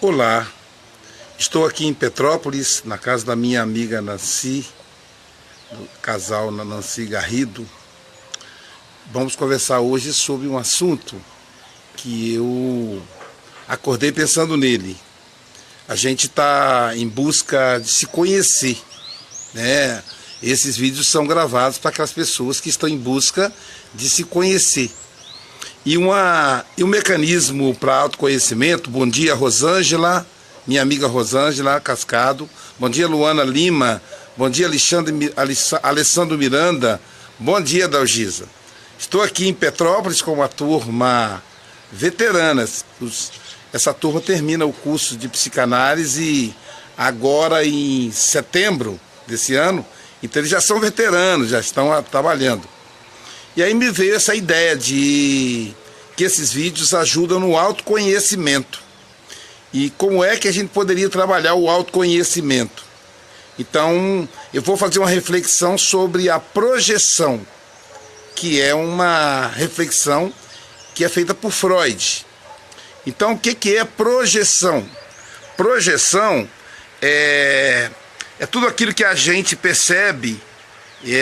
Olá, estou aqui em Petrópolis, na casa da minha amiga Nancy, do casal Nancy Garrido. Vamos conversar hoje sobre um assunto que eu acordei pensando nele. A gente está em busca de se conhecer, né? Esses vídeos são gravados para aquelas pessoas que estão em busca de se conhecer. E um mecanismo para autoconhecimento. Bom dia, Rosângela, minha amiga Rosângela Cascado. Bom dia, Luana Lima. Bom dia, Alessandro Miranda. Bom dia, Dalgisa. Estou aqui em Petrópolis com uma turma veterana. Essa turma termina o curso de psicanálise agora em setembro desse ano. Então eles já são veteranos, já estão trabalhando. E aí me veio essa ideia de que esses vídeos ajudam no autoconhecimento. E como é que a gente poderia trabalhar o autoconhecimento? Então, eu vou fazer uma reflexão sobre a projeção, que é uma reflexão que é feita por Freud. Então, o que é projeção? Projeção é tudo aquilo que a gente percebe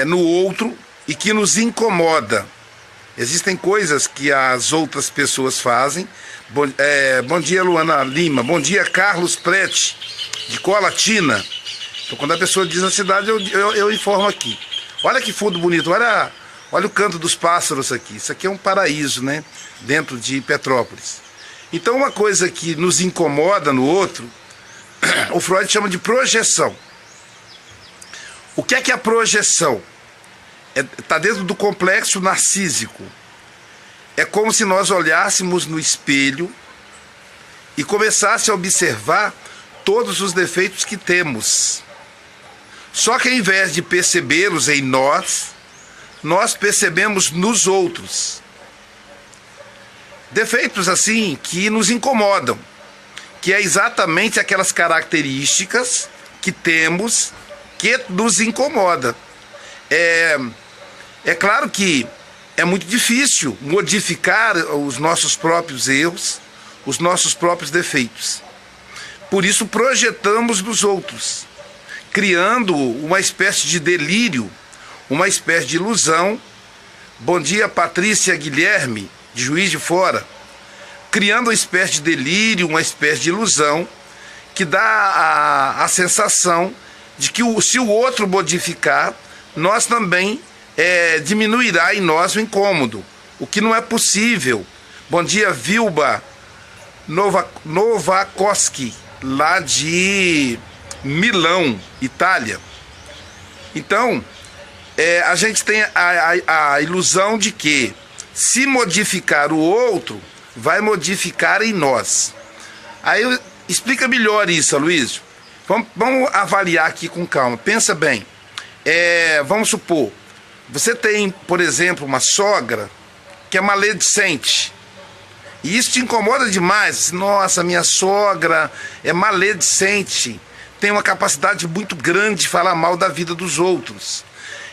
no outro e que nos incomoda. Existem coisas que as outras pessoas fazem. Bom dia, Luana Lima. Bom dia, Carlos Prete, de Colatina. Então, quando a pessoa diz a cidade, eu informo aqui. Olha que fundo bonito, olha o canto dos pássaros aqui. Isso aqui é um paraíso, né? Dentro de Petrópolis. Então, uma coisa que nos incomoda no outro, o Freud chama de projeção. O que é a projeção? Está dentro do complexo narcísico. É como se nós olhássemos no espelho e começássemos a observar todos os defeitos que temos. Só que ao invés de percebê-los em nós percebemos nos outros. Defeitos assim que nos incomodam, que é exatamente aquelas características que temos que nos incomoda. É claro que é muito difícil modificar os nossos próprios erros, os nossos próprios defeitos. Por isso projetamos nos outros, criando uma espécie de delírio, uma espécie de ilusão. Bom dia, Patrícia Guilherme, de Juiz de Fora. Criando uma espécie de delírio, uma espécie de ilusão, que dá a sensação de que se o outro modificar, nós também diminuirá em nós o incômodo, o que não é possível. Bom dia, Vilba Novakoski, lá de Milão, Itália. Então, a gente tem a ilusão de que se modificar o outro, vai modificar em nós. Aí explica melhor isso, Aloysio. Vamos avaliar aqui com calma. Pensa bem. Vamos supor, você tem, por exemplo, uma sogra que é maledicente. E isso te incomoda demais. Nossa, minha sogra é maledicente. Tem uma capacidade muito grande de falar mal da vida dos outros.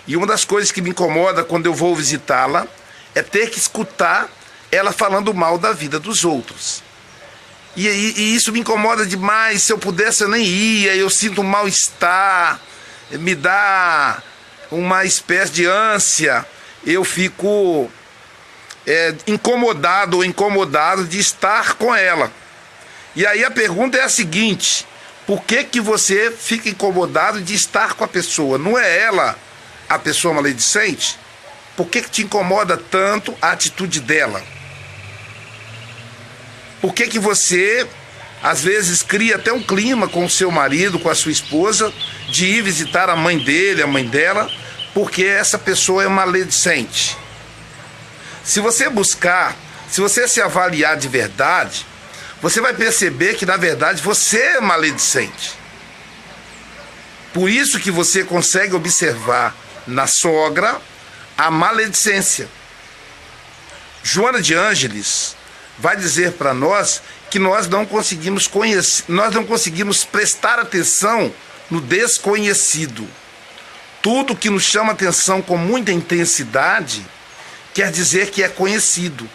E uma das coisas que me incomoda quando eu vou visitá-la é ter que escutar ela falando mal da vida dos outros. E isso me incomoda demais. Se eu pudesse, eu nem ia. Eu sinto um mal-estar. Me dá uma espécie de ânsia. Eu fico incomodado ou incomodado de estar com ela. E aí a pergunta é a seguinte: por que você fica incomodado de estar com a pessoa? Não é ela a pessoa maledicente? Por que te incomoda tanto a atitude dela? Por que você, às vezes, cria até um clima com o seu marido, com a sua esposa, de ir visitar a mãe dele, a mãe dela, porque essa pessoa é maledicente? Se você buscar, se você se avaliar de verdade, você vai perceber que, na verdade, você é maledicente. Por isso que você consegue observar na sogra a maledicência. Joana de Ângeles vai dizer para nós que nós não conseguimos conhecer, nós não conseguimos prestar atenção no desconhecido. Tudo que nos chama atenção com muita intensidade quer dizer que é conhecido,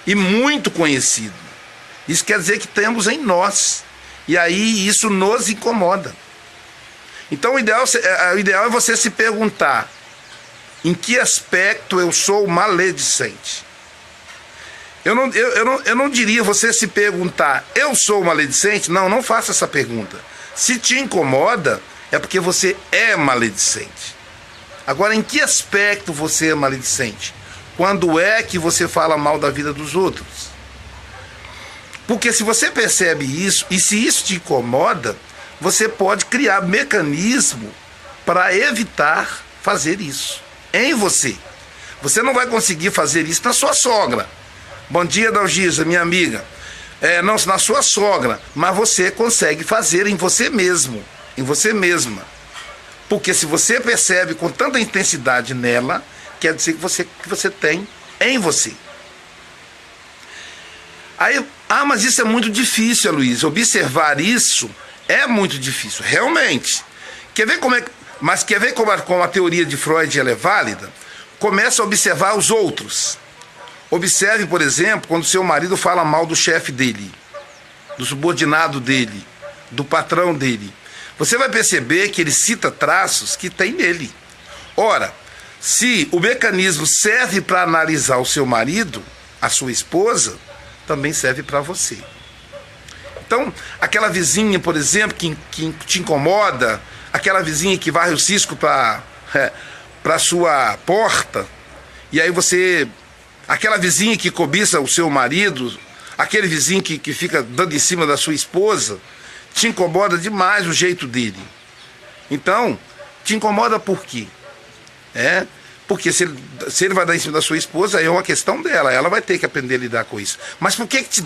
e muito conhecido. Isso quer dizer que temos em nós. E aí isso nos incomoda. Então o ideal é você se perguntar: em que aspecto eu sou maledicente? Eu não diria você se perguntar: eu sou maledicente? Não faça essa pergunta. Se te incomoda, é porque você é maledicente. Agora, em que aspecto você é maledicente? Quando é que você fala mal da vida dos outros? Porque se você percebe isso, e se isso te incomoda, você pode criar mecanismo para evitar fazer isso em você. Você não vai conseguir fazer isso na sua sogra. Bom dia, Dalgisa, minha amiga. Não na sua sogra, mas você consegue fazer em você mesmo, em você mesma. Porque se você percebe com tanta intensidade nela, quer dizer que você tem em você. Aí, mas isso é muito difícil, Luiz. Observar isso é muito difícil, realmente. Quer ver como a teoria de Freud ela é válida? Começa a observar os outros. Observe, por exemplo, quando seu marido fala mal do chefe dele, do subordinado dele, do patrão dele. Você vai perceber que ele cita traços que tem nele. Ora, se o mecanismo serve para analisar o seu marido, a sua esposa, também serve para você. Então, aquela vizinha, por exemplo, que te incomoda, aquela vizinha que varre o cisco para a sua porta, e aí você... Aquela vizinha que cobiça o seu marido, aquele vizinho que fica dando em cima da sua esposa, te incomoda demais o jeito dele. Então, te incomoda por quê? Porque se ele vai dar em cima da sua esposa, aí é uma questão dela, ela vai ter que aprender a lidar com isso. Mas por que te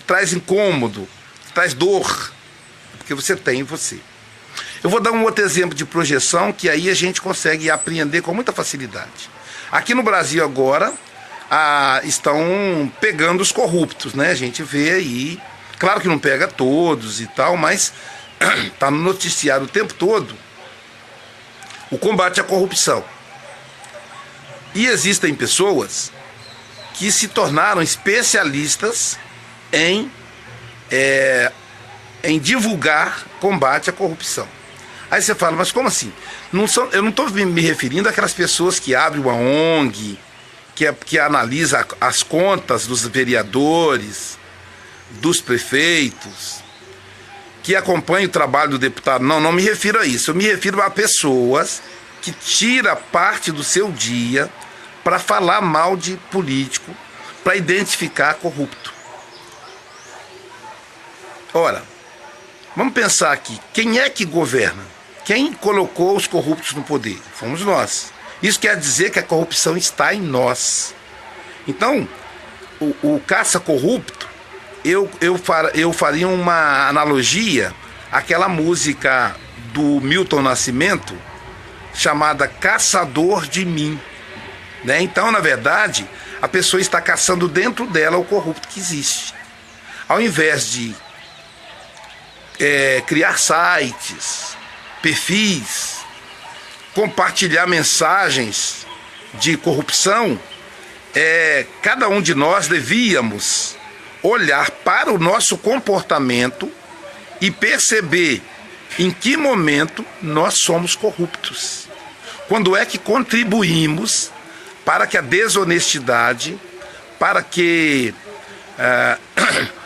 traz incômodo, traz dor? Porque você tem em você. Eu vou dar um outro exemplo de projeção que aí a gente consegue apreender com muita facilidade. Aqui no Brasil agora, estão pegando os corruptos, né? A gente vê aí, claro que não pega todos e tal, mas está no noticiário o tempo todo o combate à corrupção. E existem pessoas que se tornaram especialistas em divulgar combate à corrupção. Aí você fala, mas como assim? Eu não estou me referindo àquelas pessoas que abrem uma ONG, que analisa as contas dos vereadores, dos prefeitos, que acompanha o trabalho do deputado. Não me refiro a isso. Eu me refiro a pessoas que tiram parte do seu dia para falar mal de político, para identificar corrupto. Ora, vamos pensar aqui, quem é que governa? Quem colocou os corruptos no poder? Fomos nós. Isso quer dizer que a corrupção está em nós. Então, o caça-corrupto, eu faria uma analogia àquela música do Milton Nascimento, chamada Caçador de Mim. Né? Então, na verdade, a pessoa está caçando dentro dela o corrupto que existe. Ao invés de criar sites, perfis, compartilhar mensagens de corrupção, cada um de nós devíamos olhar para o nosso comportamento e perceber em que momento nós somos corruptos. Quando é que contribuímos para que a desonestidade, para que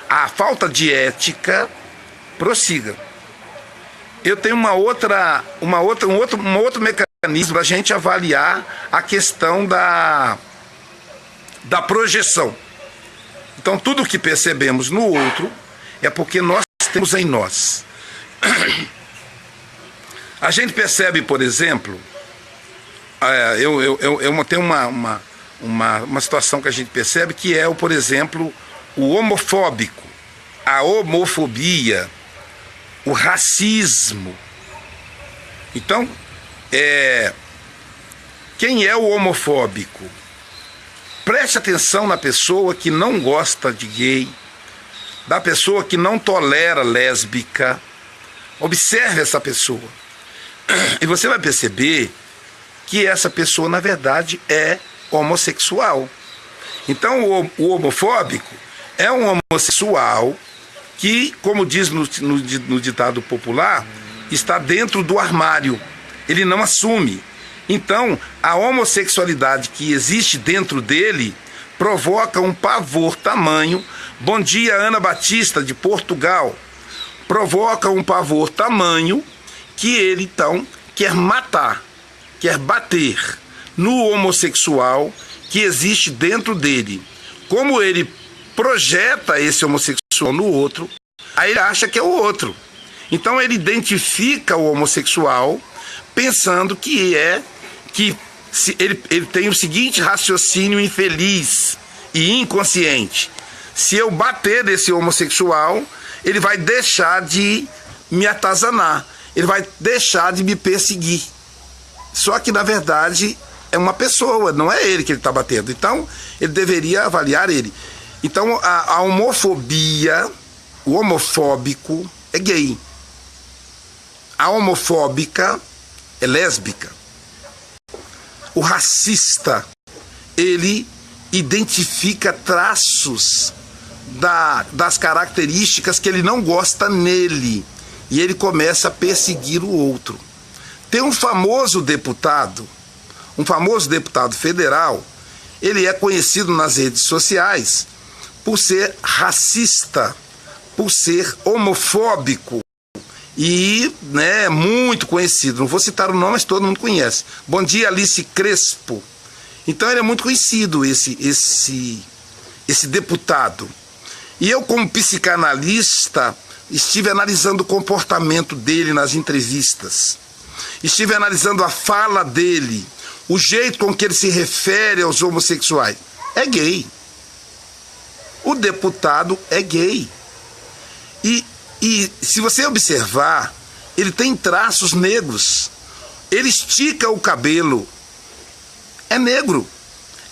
a falta de ética prossiga. Eu tenho um outro mecanismo para a gente avaliar a questão da projeção. Então, tudo que percebemos no outro é porque nós temos em nós. A gente percebe, por exemplo, eu tenho uma situação que a gente percebe que é, por exemplo, o homofóbico, a homofobia, o racismo. Então, quem é o homofóbico? Preste atenção na pessoa que não gosta de gay, da pessoa que não tolera lésbica. Observe essa pessoa. E você vai perceber que essa pessoa, na verdade, é homossexual. Então, o homofóbico é um homossexual que, como diz no ditado popular, está dentro do armário. Ele não assume. Então, a homossexualidade que existe dentro dele provoca um pavor tamanho. Bom dia, Ana Batista, de Portugal. Provoca um pavor tamanho que ele, então, quer matar, quer bater no homossexual que existe dentro dele. Como ele projeta esse homossexual no outro, aí ele acha que é o outro. Então ele identifica o homossexual pensando que ele tem o seguinte raciocínio infeliz e inconsciente: se eu bater nesse homossexual, ele vai deixar de me atazanar, ele vai deixar de me perseguir. Só que na verdade é uma pessoa, não é ele que ele está batendo. Então ele deveria avaliar ele. Então a homofobia, o homofóbico é gay, a homofóbica é lésbica. O racista, ele identifica traços das características que ele não gosta nele e ele começa a perseguir o outro. Tem um famoso deputado federal, ele é conhecido nas redes sociais por ser racista, por ser homofóbico e, né, muito conhecido. Não vou citar o nome, mas todo mundo conhece. Bom dia, Alice Crespo. Então ele é muito conhecido, esse deputado. E eu, como psicanalista, estive analisando o comportamento dele nas entrevistas. Estive analisando a fala dele, o jeito com que ele se refere aos homossexuais. É gay. O deputado é gay. E se você observar, ele tem traços negros. Ele estica o cabelo. É negro.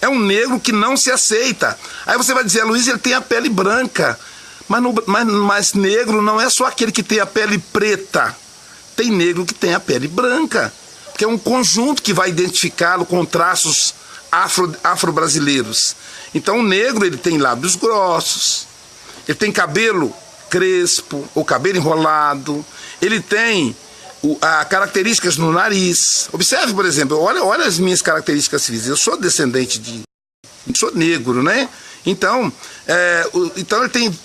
É um negro que não se aceita. Aí você vai dizer, Luiz, ele tem a pele branca. Mas negro não é só aquele que tem a pele preta. Tem negro que tem a pele branca. Porque é um conjunto que vai identificá-lo com traços afro-brasileiros. Então o negro, ele tem lábios grossos, ele tem cabelo crespo ou cabelo enrolado, ele tem características no nariz. Observe, por exemplo, olha as minhas características físicas. Eu sou descendente sou negro, né? Então ele tem,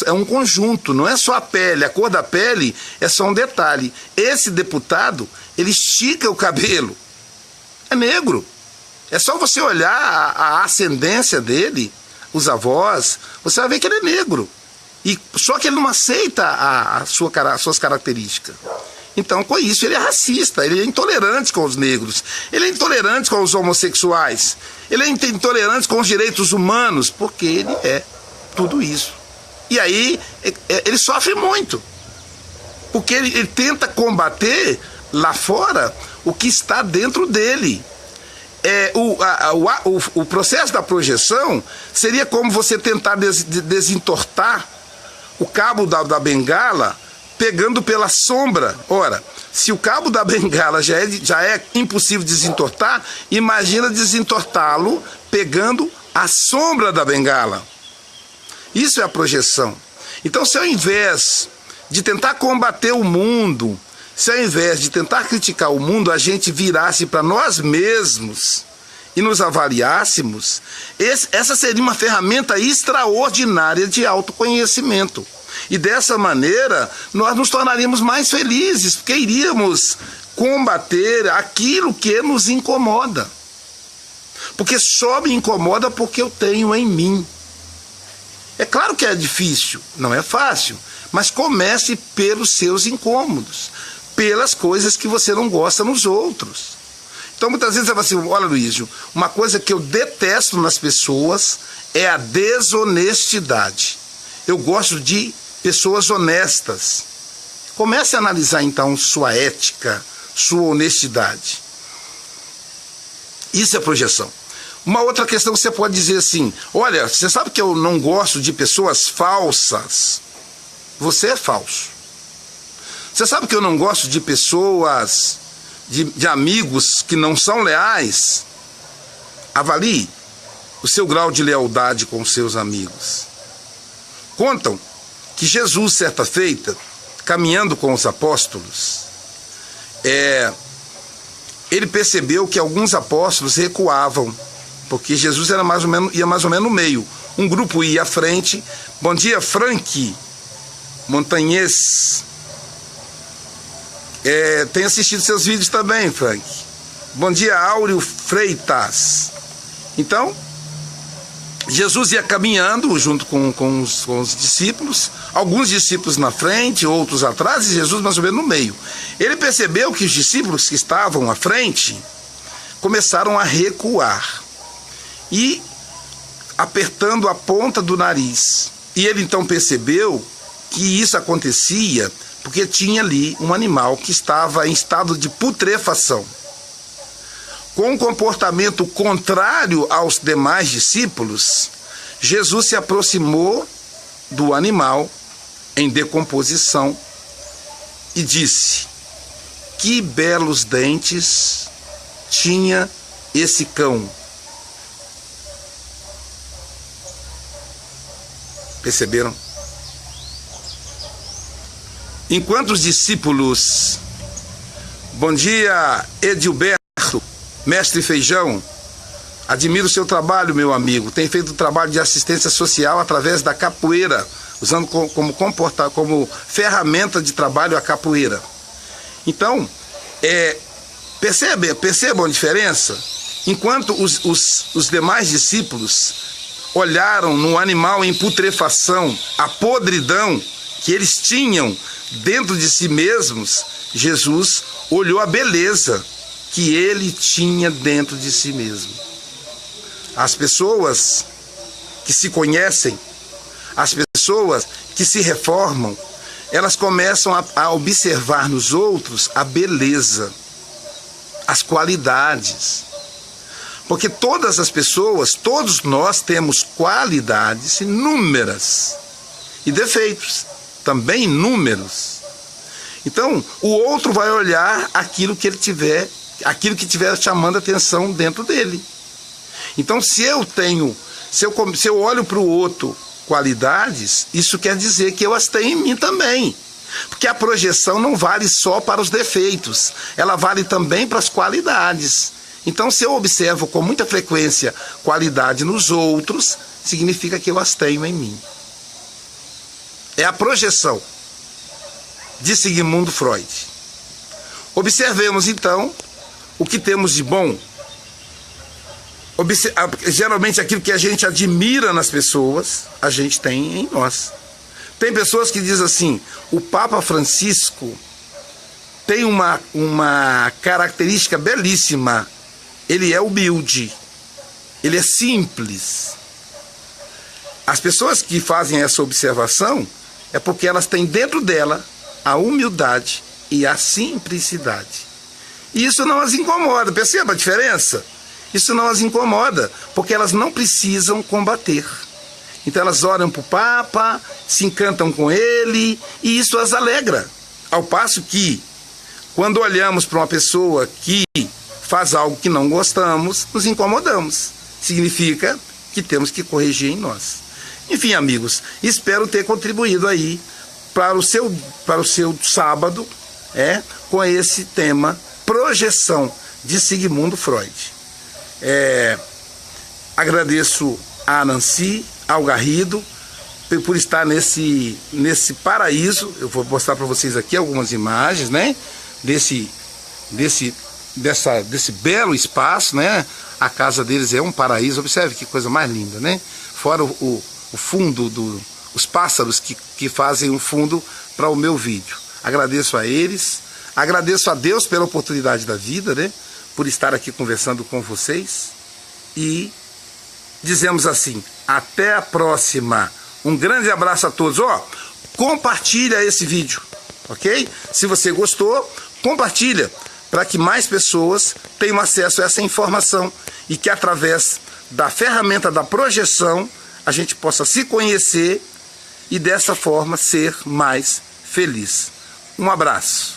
é um conjunto, não é só a pele, a cor da pele é só um detalhe. Esse deputado, ele estica o cabelo, é negro. É só você olhar a ascendência dele, os avós, você vai ver que ele é negro. Só que ele não aceita as suas características. Então, com isso, ele é racista, ele é intolerante com os negros, ele é intolerante com os homossexuais, ele é intolerante com os direitos humanos, porque ele é tudo isso. E aí, ele sofre muito, porque ele tenta combater lá fora o que está dentro dele. O processo da projeção seria como você tentar desentortar o cabo da bengala pegando pela sombra. Ora, se o cabo da bengala já é impossível desentortar, imagina desentortá-lo pegando a sombra da bengala. Isso é a projeção. Então, se ao invés de tentar combater o mundo, se ao invés de tentar criticar o mundo, a gente virasse para nós mesmos e nos avaliássemos, essa seria uma ferramenta extraordinária de autoconhecimento. E dessa maneira, nós nos tornaríamos mais felizes, porque iríamos combater aquilo que nos incomoda. Porque só me incomoda porque eu tenho em mim. É claro que é difícil, não é fácil, mas comece pelos seus incômodos, pelas coisas que você não gosta nos outros. Então muitas vezes você fala assim, olha, Luísio, uma coisa que eu detesto nas pessoas é a desonestidade. Eu gosto de pessoas honestas. Comece a analisar então sua ética, sua honestidade. Isso é projeção. Uma outra questão que você pode dizer assim, olha, você sabe que eu não gosto de pessoas falsas? Você é falso. Você sabe que eu não gosto de pessoas, de amigos que não são leais? Avalie o seu grau de lealdade com seus amigos. Contam que Jesus, certa feita, caminhando com os apóstolos, ele percebeu que alguns apóstolos recuavam, porque Jesus ia mais ou menos no meio. Um grupo ia à frente. Bom dia, Frank Montanhês. Tenho assistido seus vídeos também, Frank. Bom dia, Áureo Freitas. Então, Jesus ia caminhando junto com os discípulos, alguns discípulos na frente, outros atrás, e Jesus mais ou menos no meio. Ele percebeu que os discípulos que estavam à frente começaram a recuar e apertando a ponta do nariz. E ele então percebeu que isso acontecia porque tinha ali um animal que estava em estado de putrefação. Com um comportamento contrário aos demais discípulos, Jesus se aproximou do animal em decomposição e disse: que belos dentes tinha esse cão. Perceberam? Enquanto os discípulos... Bom dia, Edilberto, mestre Feijão. Admiro o seu trabalho, meu amigo. Tem feito trabalho de assistência social através da capoeira, usando como ferramenta de trabalho a capoeira. Então, percebam a diferença? Enquanto os demais discípulos olharam no animal em putrefação, a podridão que eles tinham dentro de si mesmos, Jesus olhou a beleza que ele tinha dentro de si mesmo. As pessoas que se conhecem, as pessoas que se reformam, elas começam a observar nos outros a beleza, as qualidades. Porque todas as pessoas, todos nós temos qualidades inúmeras e defeitos também inúmeros. Então, o outro vai olhar aquilo que tiver chamando atenção dentro dele. Então, se eu olho para o outro qualidades, isso quer dizer que eu as tenho em mim também. Porque a projeção não vale só para os defeitos, ela vale também para as qualidades. Então, se eu observo com muita frequência qualidade nos outros, significa que eu as tenho em mim. É a projeção de Sigmund Freud. Observemos, então, o que temos de bom. Geralmente, aquilo que a gente admira nas pessoas, a gente tem em nós. Tem pessoas que dizem assim: o Papa Francisco tem uma característica belíssima. Ele é humilde, ele é simples. As pessoas que fazem essa observação é porque elas têm dentro dela a humildade e a simplicidade. E isso não as incomoda. Perceba a diferença? Isso não as incomoda, porque elas não precisam combater. Então elas olham para o Papa, se encantam com ele, e isso as alegra. Ao passo que, quando olhamos para uma pessoa que faz algo que não gostamos, nos incomodamos. Significa que temos que corrigir em nós. Enfim, amigos, espero ter contribuído aí para o seu sábado, com esse tema, projeção de Sigmund Freud. Agradeço a Nancy, ao Garrido, por estar nesse paraíso. Eu vou mostrar para vocês aqui algumas imagens, né? Desse belo espaço, né? A casa deles é um paraíso. Observe que coisa mais linda, né? Fora o fundo, os pássaros que fazem o fundo para o meu vídeo. Agradeço a eles, agradeço a Deus pela oportunidade da vida, né? Por estar aqui conversando com vocês. E dizemos assim: até a próxima. Um grande abraço a todos. Compartilha esse vídeo, ok? Se você gostou, compartilha, para que mais pessoas tenham acesso a essa informação e que através da ferramenta da projeção a gente possa se conhecer e dessa forma ser mais feliz. Um abraço.